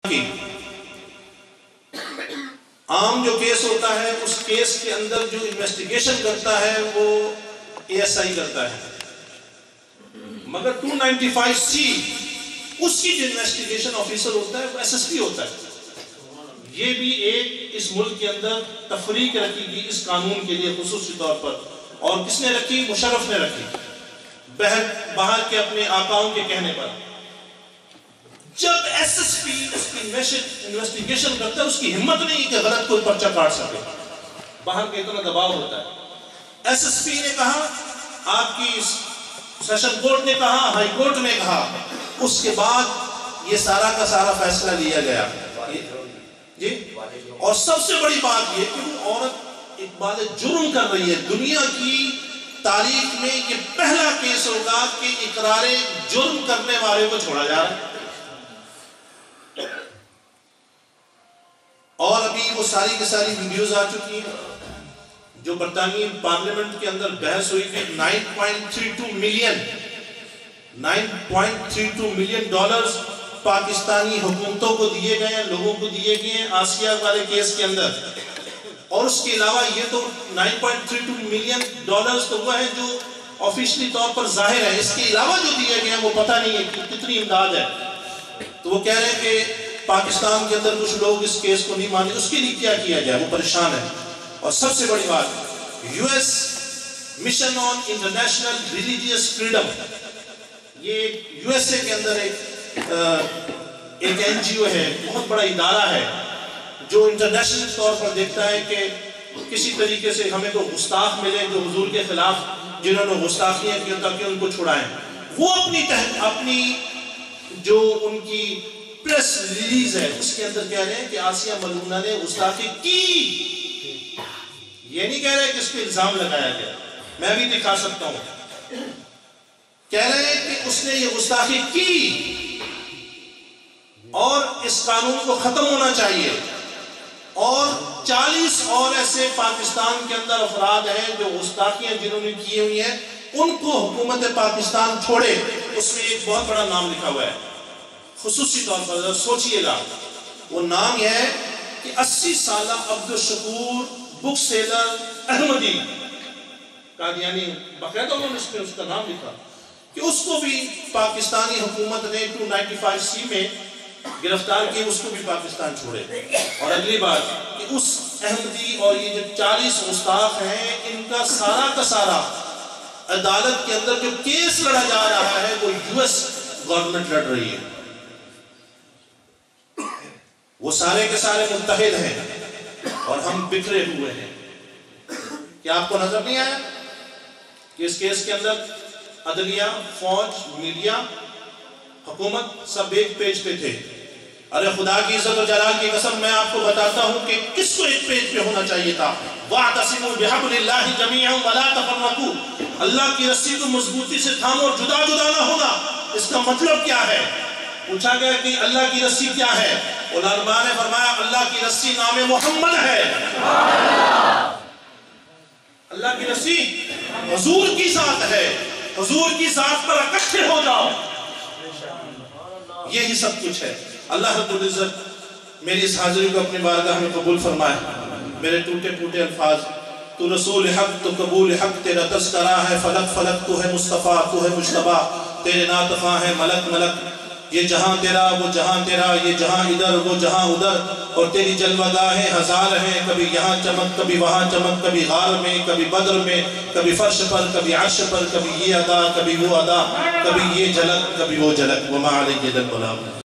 کی عام جو کیس ہوتا ہے اس کیس کے اندر جو انویسٹیگیشن کرتا ہے وہ ASI کرتا ہے، مگر 295C اس کی جو انویسٹیگیشن آفیسر ہوتا ہے وہ SSP ہوتا ہے۔ یہ بھی ایک اس ملک کے اندر تفریق رکھی گئی اس قانون کے لیے خصوصی طور پر، اور کس نے رکھی؟ مشرف نے رکھی، باہر کے اپنے آقاؤں کے کہنے پر۔ جب SSP اس کی انویسٹیگیشن کرتا ہے، اس کی ہمت نہیں کہ غلط کوئی پرچہ کاٹ سکے، باہر کے اتنا دباؤ ہوتا ہے۔ SSP نے کہا، آپ کی سیشن کورٹ نے کہا، ہائی کورٹ نے کہا، اس کے بعد یہ سارا کا سارا فیصلہ لیا گیا جی۔ اور سب سے بڑی بات یہ کہ وہ عورت اقبال جرم کر رہی ہے، دنیا کی تاریخ میں یہ پہلا کیس ہوگا کہ اقرار جرم کرنے والے کو چھوڑا جا رہا ہے۔ اور ابھی وہ ساری کی ساری ویڈیوز آ چکی ہیں جو برطانوی پارلیمنٹ کے اندر بحث ہوئی کہ 9.32 ملین ڈالرز پاکستانی حکومتوں کو دیے گئے ہیں، لوگوں کو دیے گئے ہیں آسیہ والے کیس کے اندر۔ اور اس کے علاوہ یہ تو 9.32 ملین ڈالرز تو وہ ہے جو آفیشلی طور پر ظاہر ہے، اس کے علاوہ جو دیے گئے ہیں وہ پتہ نہیں ہے کتنی امداد ہے۔ تو وہ کہہ رہے ہیں کہ پاکستان کے اندر کچھ لوگ اس کیس کو نہیں مانے، اس کے لیے کیا کیا جائے، وہ پریشان ہے۔ اور سب سے بڑی بات، US mission on international religious freedom, یہ USA کے اندر ایک NGO ہے، بہت بڑا ادارہ ہے جو انٹرنیشنل طور پر دیکھتا ہے کہ کسی طریقے سے ہمیں تو گستاخ ملے جو حضور کے خلاف جنہوں نے گستاخیاں کی تاکہ ان کو چھڑائیں۔ وہ اپنی جو ان کی پریس ریلیز ہے اس کے اندر کہہ رہے ہیں کہ آسیہ ملونہ نے گستاخی کی، یہ نہیں کہہ رہے کہ اس پہ الزام لگایا گیا، میں بھی دکھا سکتا ہوں، کہہ رہے ہیں کہ اس نے یہ گستاخی کی اور اس قانون کو ختم ہونا چاہیے۔ اور 40 اور ایسے پاکستان کے اندر افراد ہیں جو گستاخیاں جنہوں نے کی ہوئی ہیں ان کو حکومت پاکستان چھوڑے۔ اس میں ایک بہت بڑا نام لکھا ہوا ہے خصوصی طور پر، سوچئے گا، وہ نام یہ ہے کہ 80 سالہ عبدالشکور بک سیلر احمدی قادیانی، باقاعدہ انہوں نے اس میں اس کا نام لکھا کہ اس کو بھی پاکستانی حکومت نے 295C میں گرفتار کی، اس کو بھی پاکستان چھوڑے۔ اور اگلی بات کہ اس احمدی اور یہ جو 40 گستاخ ہیں ان کا سارا عدالت کے اندر جو کیس لڑا جا رہا ہے وہ US گورنمنٹ لڑ رہی ہے، وہ سارے کے سارے متحد ہیں اور ہم بکھرے ہوئے ہیں۔ کیا آپ کو نظر نہیں آیا کہ اس کیس کے اندر عدلیہ، فوج، میڈیا، حکومت سب ایک پیج پہ تھے؟ ارے خدا کی عزت و جلال کی قسم میں آپ کو بتاتا ہوں کہ کس کو ایک پیج پہ ہونا چاہیے تھا؟ وَاعْتَصِمُوا بِحَبْلِ اللَّهِ جَمِيعًا وَلَا تَفَرَّقُوا، اللہ کی رسی کو مضبوطی سے تھامو اور جدا جدا نہ ہونا۔ اس کا مطلب کیا ہے؟ پوچھا گیا کہ اللہ کی رسی کیا ہے؟ علماء نے فرمایا اللہ کی رسی نام محمد ہے۔ اللہ کی رسی حضور کی ذات ہے، حضور کی ذات پر اکٹھے ہو جاؤ، یہی سب کچھ ہے۔ اللہ رب العزت میری اس حاضری کو اپنی بارگاہ میں قبول فرمائے۔ میرے ٹوٹے پھوٹے الفاظ، تو رسول حق تو قبول حق، تیرا تذکرہ ہے فلک فلک، تو ہے مصطفیٰ تو ہے مجتبیٰ، تیرے ناطقاں ہے ملک ملک، یہ جہاں تیرا وہ جہاں تیرا، یہ جہاں ادھر وہ جہاں ادھر، اور تیری جلوہ گاہیں ہزار ہیں، کبھی یہاں چمک کبھی وہاں چمک، کبھی غار میں کبھی بدر میں، کبھی فرش پر کبھی عرش پر، کبھی یہ ادا کبھی وہ ادا، کبھی یہ جھلک کبھی وہ جھلک، وما علیہ البلاغ۔